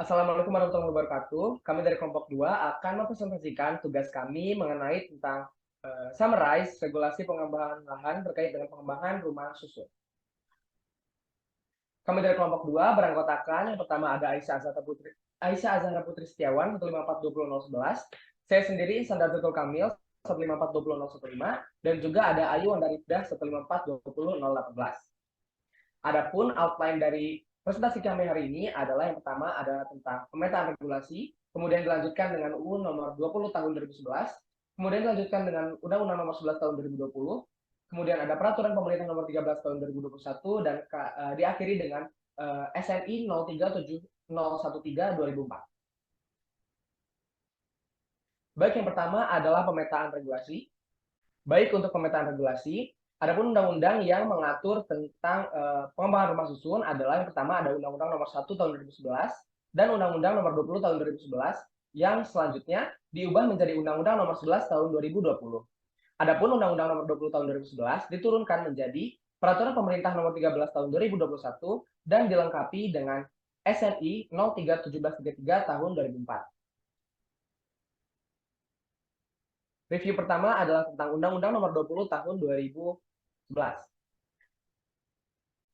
Assalamualaikum warahmatullahi wabarakatuh. Kami dari kelompok 2 akan mempresentasikan tugas kami mengenai tentang summarize regulasi pengembangan lahan terkait dengan pengembangan rumah susun. Kami dari kelompok 2 beranggotakan yang pertama ada Aisyah Azhara Putri Setiawan 1542011. Saya sendiri Sandar Zatul Kamil 1542015 dan juga ada Ayu Wandarifdah 1542018. Adapun outline dari presentasi kami hari ini adalah yang pertama adalah tentang pemetaan regulasi, kemudian dilanjutkan dengan UU nomor 20 tahun 2011, kemudian dilanjutkan dengan Undang-Undang nomor 11 tahun 2020, kemudian ada peraturan pemerintah nomor 13 tahun 2021 dan diakhiri dengan SNI 037013 2004. Baik, yang pertama adalah pemetaan regulasi. Baik untuk pemetaan regulasi, adapun undang-undang yang mengatur tentang pengembangan rumah susun adalah yang pertama ada Undang-Undang Nomor 1 Tahun 2011 dan Undang-Undang Nomor 20 Tahun 2011 yang selanjutnya diubah menjadi Undang-Undang Nomor 11 Tahun 2020. Adapun Undang-Undang Nomor 20 Tahun 2011 diturunkan menjadi Peraturan Pemerintah Nomor 13 Tahun 2021 dan dilengkapi dengan SNI 031733 Tahun 2004. Review pertama adalah tentang Undang-Undang Nomor 20 Tahun 2011.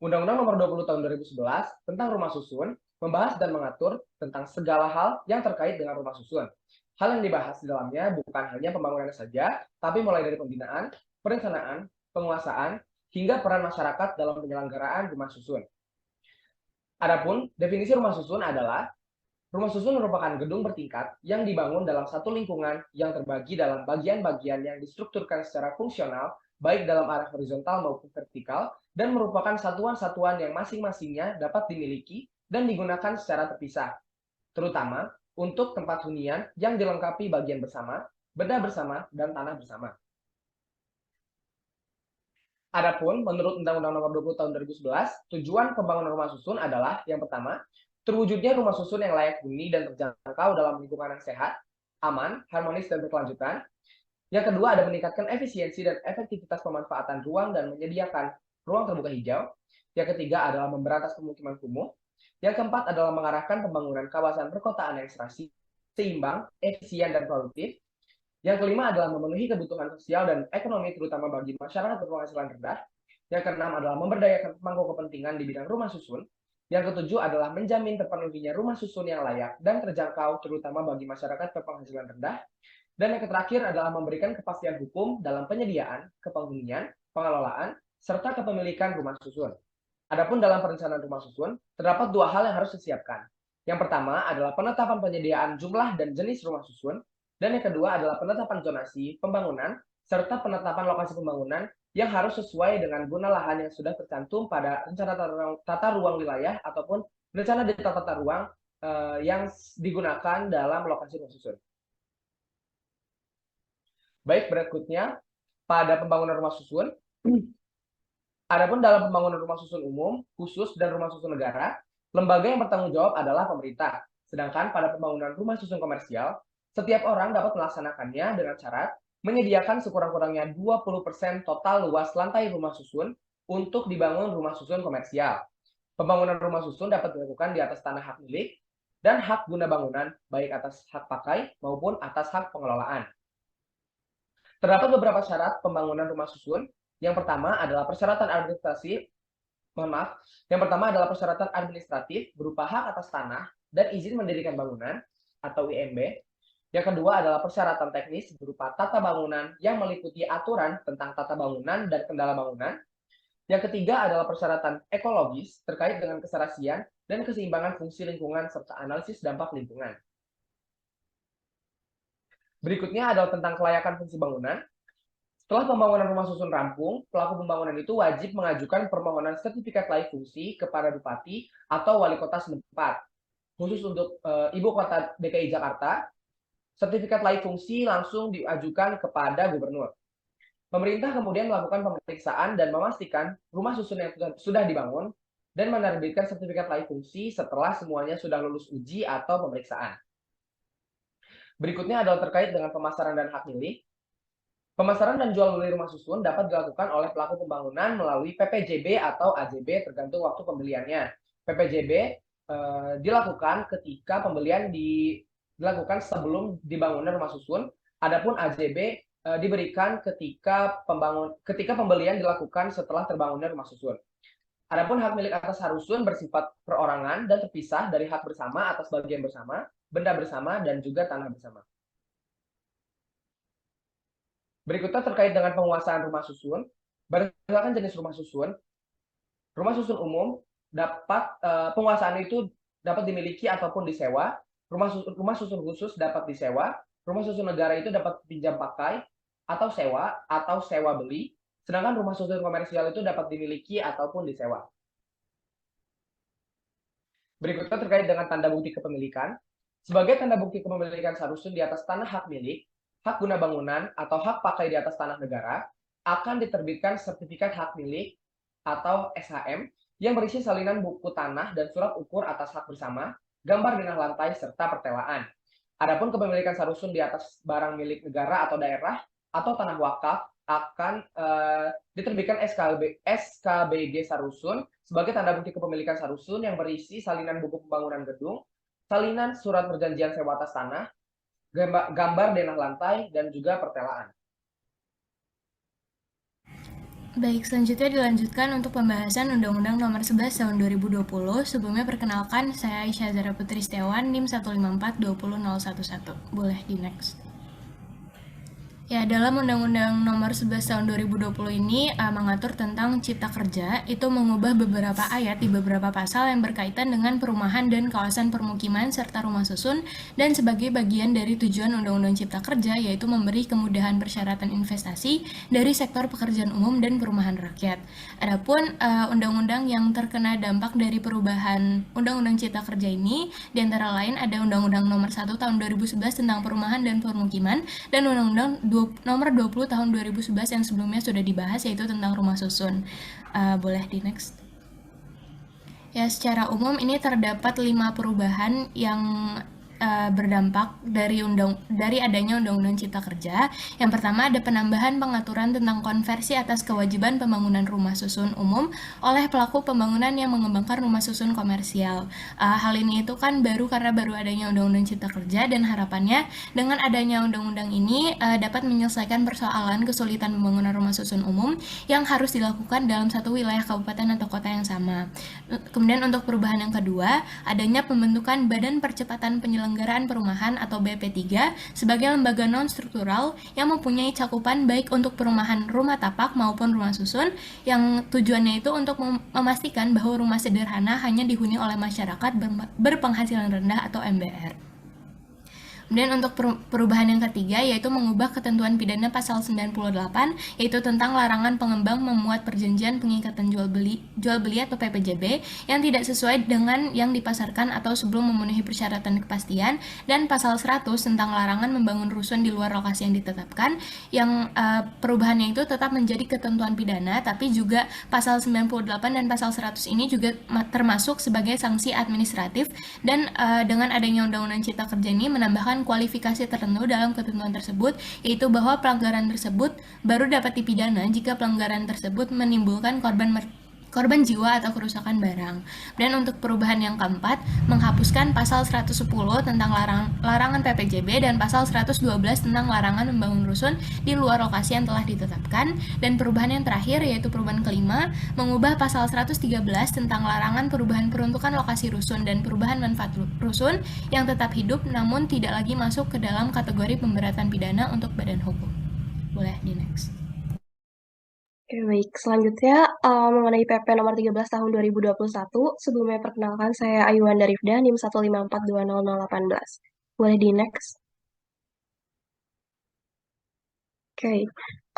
Undang-Undang Nomor 20 Tahun 2011 tentang rumah susun membahas dan mengatur tentang segala hal yang terkait dengan rumah susun. Hal yang dibahas di dalamnya bukan hanya pembangunannya saja, tapi mulai dari pembinaan, perencanaan, penguasaan, hingga peran masyarakat dalam penyelenggaraan rumah susun. Adapun definisi rumah susun adalah rumah susun merupakan gedung bertingkat yang dibangun dalam satu lingkungan yang terbagi dalam bagian-bagian yang distrukturkan secara fungsional, baik dalam arah horizontal maupun vertikal, dan merupakan satuan-satuan yang masing-masingnya dapat dimiliki dan digunakan secara terpisah, terutama untuk tempat hunian yang dilengkapi bagian bersama, benda bersama, dan tanah bersama. Adapun menurut Undang-Undang Nomor 20 Tahun 2011, tujuan pembangunan rumah susun adalah yang pertama, terwujudnya rumah susun yang layak huni dan terjangkau dalam lingkungan yang sehat, aman, harmonis, dan berkelanjutan. Yang kedua ada meningkatkan efisiensi dan efektivitas pemanfaatan ruang dan menyediakan ruang terbuka hijau. Yang ketiga adalah memberantas pemukiman kumuh. Yang keempat adalah mengarahkan pembangunan kawasan perkotaan yang serasi, seimbang, efisien, dan produktif. Yang kelima adalah memenuhi kebutuhan sosial dan ekonomi terutama bagi masyarakat berpenghasilan rendah. Yang keenam adalah memberdayakan pemangku kepentingan di bidang rumah susun. Yang ketujuh adalah menjamin terpenuhinya rumah susun yang layak dan terjangkau terutama bagi masyarakat berpenghasilan rendah. Dan yang terakhir adalah memberikan kepastian hukum dalam penyediaan, kepenghunian, pengelolaan, serta kepemilikan rumah susun. Adapun dalam perencanaan rumah susun, terdapat dua hal yang harus disiapkan. Yang pertama adalah penetapan penyediaan jumlah dan jenis rumah susun, dan yang kedua adalah penetapan zonasi pembangunan, serta penetapan lokasi pembangunan yang harus sesuai dengan guna lahan yang sudah tercantum pada rencana tata ruang wilayah ataupun rencana tata ruang yang digunakan dalam lokasi rumah susun. Baik, berikutnya pada pembangunan rumah susun, adapun dalam pembangunan rumah susun umum, khusus, dan rumah susun negara, lembaga yang bertanggung jawab adalah pemerintah. Sedangkan pada pembangunan rumah susun komersial, setiap orang dapat melaksanakannya dengan syarat menyediakan sekurang-kurangnya 20% total luas lantai rumah susun untuk dibangun rumah susun komersial. Pembangunan rumah susun dapat dilakukan di atas tanah hak milik dan hak guna bangunan, baik atas hak pakai maupun atas hak pengelolaan. Terdapat beberapa syarat pembangunan rumah susun. Yang pertama adalah persyaratan administratif. Yang pertama adalah persyaratan administratif berupa hak atas tanah dan izin mendirikan bangunan atau IMB. Yang kedua adalah persyaratan teknis berupa tata bangunan yang meliputi aturan tentang tata bangunan dan kendala bangunan. Yang ketiga adalah persyaratan ekologis terkait dengan keserasian dan keseimbangan fungsi lingkungan serta analisis dampak lingkungan. Berikutnya adalah tentang kelayakan fungsi bangunan. Setelah pembangunan rumah susun rampung, pelaku pembangunan itu wajib mengajukan permohonan sertifikat layak fungsi kepada Bupati atau Wali Kota setempat. Khusus untuk Ibu Kota DKI Jakarta, sertifikat layak fungsi langsung diajukan kepada Gubernur. Pemerintah kemudian melakukan pemeriksaan dan memastikan rumah susun yang sudah dibangun dan menerbitkan sertifikat layak fungsi setelah semuanya sudah lulus uji atau pemeriksaan. Berikutnya adalah terkait dengan pemasaran dan hak milik. Pemasaran dan jual beli rumah susun dapat dilakukan oleh pelaku pembangunan melalui PPJB atau AJB tergantung waktu pembeliannya. PPJB dilakukan ketika pembelian dilakukan sebelum dibangunnya rumah susun. Adapun AJB diberikan ketika pembelian dilakukan setelah terbangunnya rumah susun. Adapun hak milik atas harusun bersifat perorangan dan terpisah dari hak bersama atas bagian bersama, benda bersama, dan juga tanah bersama. Berikutnya terkait dengan penguasaan rumah susun. Berdasarkan jenis rumah susun umum penguasaan itu dapat dimiliki ataupun disewa. Rumah susun khusus dapat disewa. Rumah susun negara itu dapat pinjam pakai atau sewa beli. Sedangkan rumah susun komersial itu dapat dimiliki ataupun disewa. Berikutnya terkait dengan tanda bukti kepemilikan. Sebagai tanda bukti kepemilikan seharusnya di atas tanah hak milik, hak guna bangunan, atau hak pakai di atas tanah negara, akan diterbitkan sertifikat hak milik atau SHM yang berisi salinan buku tanah dan surat ukur atas hak bersama, gambar denah lantai, serta pertelaan. Adapun kepemilikan sarusun di atas barang milik negara atau daerah atau tanah wakaf akan diterbitkan SKBG Sarusun sebagai tanda bukti kepemilikan Sarusun yang berisi salinan buku pembangunan gedung, salinan surat perjanjian sewa atas tanah, gambar denah lantai, dan juga pertelaan. Baik, selanjutnya dilanjutkan untuk pembahasan Undang-Undang Nomor 11 Tahun 2020. Sebelumnya perkenalkan, saya Aisyah Zara Putri Setiawan, NIM 154200111. Boleh di next. Ya, dalam Undang-Undang Nomor 11 Tahun 2020 ini mengatur tentang Cipta Kerja, itu mengubah beberapa ayat di beberapa pasal yang berkaitan dengan perumahan dan kawasan permukiman serta rumah susun, dan sebagai bagian dari tujuan Undang-Undang Cipta Kerja yaitu memberi kemudahan persyaratan investasi dari sektor pekerjaan umum dan perumahan rakyat. Adapun undang-undang yang terkena dampak dari perubahan Undang-Undang Cipta Kerja ini diantara lain ada Undang-Undang Nomor 1 Tahun 2011 tentang perumahan dan permukiman, dan Undang-Undang Nomor 20 Tahun 2011 yang sebelumnya sudah dibahas yaitu tentang rumah susun. Boleh di next. Ya, secara umum ini terdapat 5 perubahan yang berdampak dari adanya Undang-Undang Cipta Kerja. Yang pertama ada penambahan pengaturan tentang konversi atas kewajiban pembangunan rumah susun umum oleh pelaku pembangunan yang mengembangkan rumah susun komersial. Hal ini itu kan baru karena baru adanya Undang-Undang Cipta Kerja, dan harapannya dengan adanya undang-undang ini dapat menyelesaikan persoalan kesulitan pembangunan rumah susun umum yang harus dilakukan dalam satu wilayah kabupaten atau kota yang sama. Kemudian untuk perubahan yang kedua, adanya pembentukan Badan Percepatan Penyelenggaraan Perumahan atau BP3 sebagai lembaga non-struktural yang mempunyai cakupan baik untuk perumahan rumah tapak maupun rumah susun, yang tujuannya itu untuk memastikan bahwa rumah sederhana hanya dihuni oleh masyarakat berpenghasilan rendah atau MBR. Kemudian untuk perubahan yang ketiga yaitu mengubah ketentuan pidana pasal 98 yaitu tentang larangan pengembang memuat perjanjian pengikatan jual beli atau PPJB yang tidak sesuai dengan yang dipasarkan atau sebelum memenuhi persyaratan kepastian, dan pasal 100 tentang larangan membangun rusun di luar lokasi yang ditetapkan, yang perubahannya itu tetap menjadi ketentuan pidana, tapi juga pasal 98 dan pasal 100 ini juga termasuk sebagai sanksi administratif, dan dengan adanya Undang-Undang Cipta Kerja ini menambahkan kualifikasi tertentu dalam ketentuan tersebut, yaitu bahwa pelanggaran tersebut baru dapat dipidana jika pelanggaran tersebut menimbulkan korban jiwa atau kerusakan barang. Dan untuk perubahan yang keempat, menghapuskan pasal 110 tentang larangan PPJB dan pasal 112 tentang larangan membangun rusun di luar lokasi yang telah ditetapkan. Dan perubahan yang terakhir yaitu perubahan kelima, mengubah pasal 113 tentang larangan perubahan peruntukan lokasi rusun dan perubahan manfaat rusun yang tetap hidup namun tidak lagi masuk ke dalam kategori pemberatan pidana untuk badan hukum. Boleh di next. Oke, baik. Selanjutnya mengenai PP nomor 13 tahun 2021, sebelumnya perkenalkan saya Ayuanda Rifda, NIM 154200018. Boleh di next. Oke,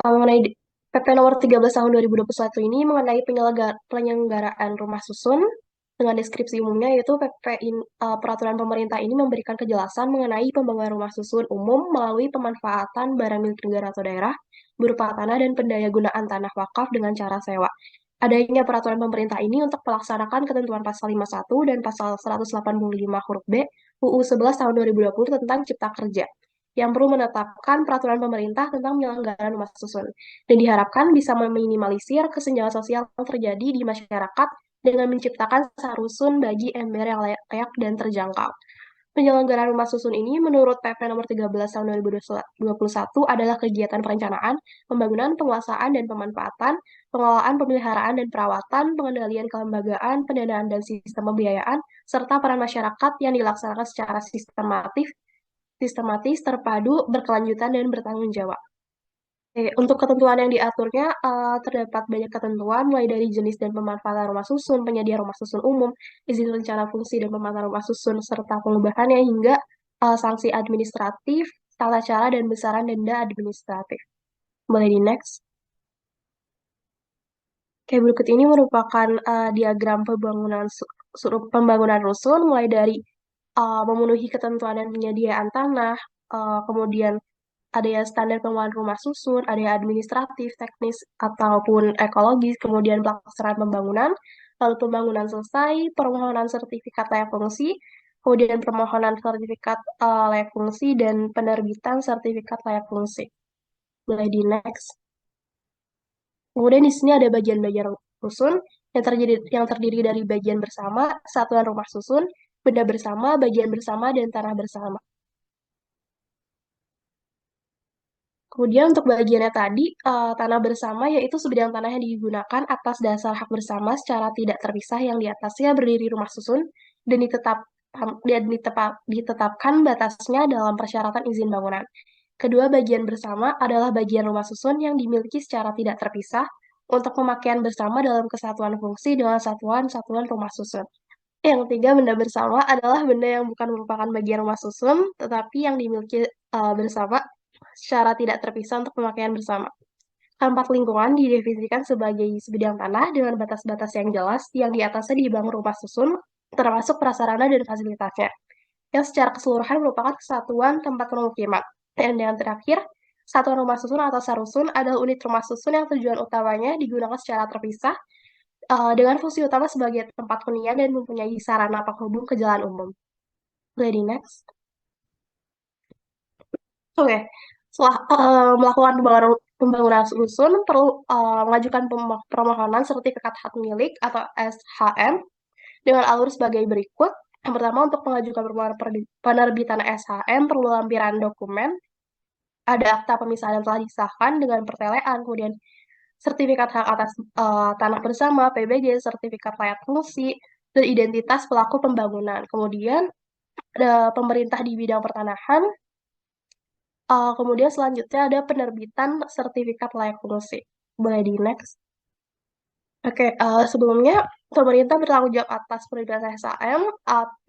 mengenai PP nomor 13 tahun 2021 ini mengenai penyelenggaraan rumah susun dengan deskripsi umumnya, yaitu peraturan pemerintah ini memberikan kejelasan mengenai pembangunan rumah susun umum melalui pemanfaatan barang milik negara atau daerah berupa tanah dan pendayagunaan tanah wakaf dengan cara sewa. Adanya peraturan pemerintah ini untuk melaksanakan ketentuan pasal 51 dan pasal 185 huruf B UU 11 tahun 2020 tentang Cipta Kerja, yang perlu menetapkan peraturan pemerintah tentang penyelenggaraan rumah susun, dan diharapkan bisa meminimalisir kesenjangan sosial yang terjadi di masyarakat dengan menciptakan sarusun bagi ember yang layak dan terjangkau. Penyelenggaraan rumah susun ini menurut PP nomor 13 tahun 2021 adalah kegiatan perencanaan, pembangunan, penguasaan dan pemanfaatan, pengelolaan, pemeliharaan dan perawatan, pengendalian kelembagaan, pendanaan dan sistem pembiayaan, serta peran masyarakat yang dilaksanakan secara sistematis, terpadu, berkelanjutan dan bertanggung jawab. Oke, untuk ketentuan yang diaturnya, terdapat banyak ketentuan mulai dari jenis dan pemanfaatan rumah susun, penyedia rumah susun umum, izin rencana fungsi dan pemanfaatan rumah susun, serta pengubahannya hingga sanksi administratif, tata cara dan besaran denda administratif. Boleh di next. Oke, berikut ini merupakan diagram pembangunan rusun mulai dari memenuhi ketentuan dan penyediaan tanah, kemudian ada yang standar pengelolaan rumah susun, ada yang administratif, teknis, ataupun ekologis, kemudian pelaksanaan pembangunan, lalu pembangunan selesai, permohonan sertifikat layak fungsi, kemudian permohonan sertifikat layak fungsi, dan penerbitan sertifikat layak fungsi. Boleh di next. Kemudian di sini ada bagian-bagian rusun yang terdiri dari bagian bersama, satuan rumah susun, benda bersama, bagian bersama, dan tanah bersama. Kemudian untuk bagiannya tadi, tanah bersama yaitu sebidang tanah yang digunakan atas dasar hak bersama secara tidak terpisah yang di atasnya berdiri rumah susun dan ditetapkan batasnya dalam persyaratan izin bangunan. Kedua bagian bersama adalah bagian rumah susun yang dimiliki secara tidak terpisah untuk pemakaian bersama dalam kesatuan fungsi dengan satuan-satuan rumah susun. Yang ketiga, benda bersama adalah benda yang bukan merupakan bagian rumah susun, tetapi yang dimiliki bersama secara tidak terpisah untuk pemakaian bersama. Keempat, lingkungan didefinisikan sebagai sebidang tanah dengan batas-batas yang jelas yang di atasnya dibangun rumah susun, termasuk prasarana dan fasilitasnya, yang secara keseluruhan merupakan kesatuan tempat pemukiman. Dan yang terakhir, satuan rumah susun atau sarusun adalah unit rumah susun yang tujuan utamanya digunakan secara terpisah dengan fungsi utama sebagai tempat hunian dan mempunyai sarana penghubung ke jalan umum. Ready next. Oke, setelah melakukan pembangunan rusun, perlu mengajukan permohonan sertifikat hak milik atau SHM dengan alur sebagai berikut. Yang pertama, untuk mengajukan permohonan penerbitan SHM perlu lampiran dokumen, ada akta pemisahan yang telah disahkan dengan pertelean, kemudian sertifikat hak atas tanah bersama, PBG, sertifikat layak fungsi, dan identitas pelaku pembangunan. Kemudian ada pemerintah di bidang pertanahan, kemudian selanjutnya ada penerbitan sertifikat layak fungsi. Boleh di next. Oke, sebelumnya pemerintah bertanggung jawab atas penerbitan SHM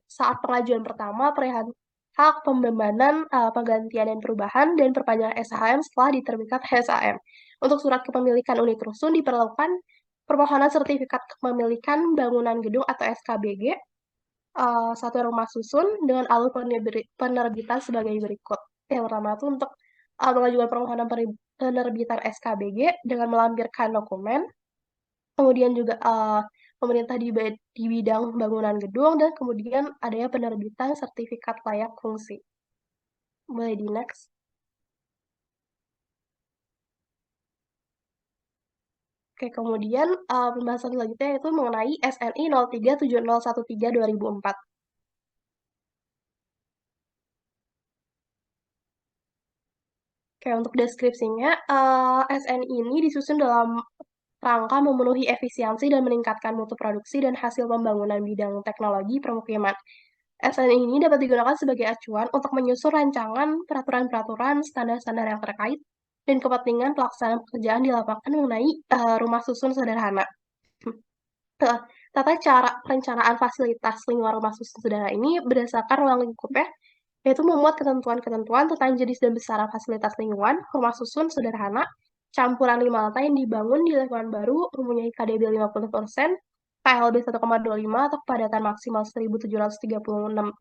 saat pengajuan pertama, perihal hak pembebanan, penggantian dan perubahan, dan perpanjangan SHM setelah diterbitkan SHM. Untuk surat kepemilikan unit rusun diperlukan permohonan sertifikat kepemilikan bangunan gedung atau SKBG, satuan rumah susun dengan alur penerbitan sebagai berikut. Yang pertama itu untuk mengajukan permohonan penerbitan SKBG dengan melampirkan dokumen, kemudian juga pemerintah di bidang bangunan gedung, dan kemudian adanya penerbitan sertifikat layak fungsi. Boleh di next. Oke, kemudian pembahasan selanjutnya yaitu mengenai SNI 037013/2004. Oke, untuk deskripsinya, SNI ini disusun dalam rangka memenuhi efisiensi dan meningkatkan mutu produksi dan hasil pembangunan bidang teknologi permukiman. SNI ini dapat digunakan sebagai acuan untuk menyusun rancangan peraturan-peraturan, standar-standar yang terkait, dan kepentingan pelaksanaan pekerjaan di lapangan mengenai rumah susun sederhana. Tata cara perencanaan fasilitas lingkungan rumah susun sederhana ini berdasarkan ruang lingkupnya, yaitu memuat ketentuan-ketentuan tentang jenis dan besaran fasilitas lingkungan rumah susun sederhana, campuran 5 lantai yang dibangun di lingkungan baru mempunyai KDB 50%, KLB 1,25 atau kepadatan maksimal 1.736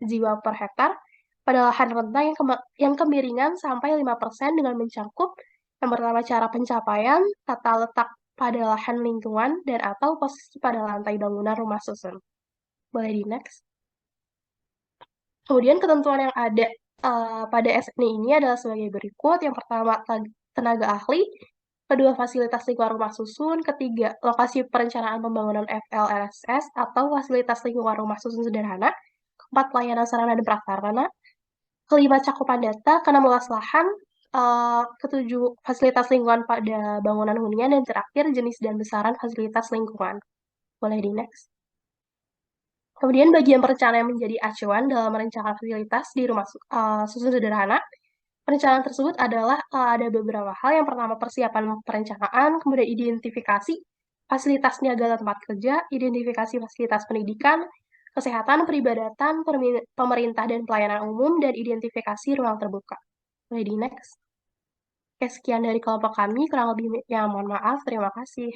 jiwa per hektar, pada lahan rentang yang kemiringan sampai 5% dengan mencangkup yang pertama cara pencapaian, tata letak pada lahan lingkungan, dan atau posisi pada lantai bangunan rumah susun. Boleh di next. Kemudian ketentuan yang ada pada SNI ini adalah sebagai berikut. Yang pertama, tenaga ahli. kedua fasilitas lingkungan rumah susun, ketiga lokasi perencanaan pembangunan FLSS atau fasilitas lingkungan rumah susun sederhana, keempat pelayanan sarana dan prasarana, kelima cakupan data, keenam luas lahan, ketujuh fasilitas lingkungan pada bangunan hunian, dan terakhir jenis dan besaran fasilitas lingkungan. Boleh di next. Kemudian bagian perencanaan yang menjadi acuan dalam merencanakan fasilitas di rumah susun sederhana. Perencanaan tersebut adalah ada beberapa hal. Yang pertama, persiapan perencanaan, kemudian identifikasi fasilitas niaga dan tempat kerja, identifikasi fasilitas pendidikan, kesehatan, peribadatan, pemerintah dan pelayanan umum, dan identifikasi ruang terbuka. Boleh di next. Oke, sekian dari kelompok kami, kurang lebihnya mohon maaf, terima kasih.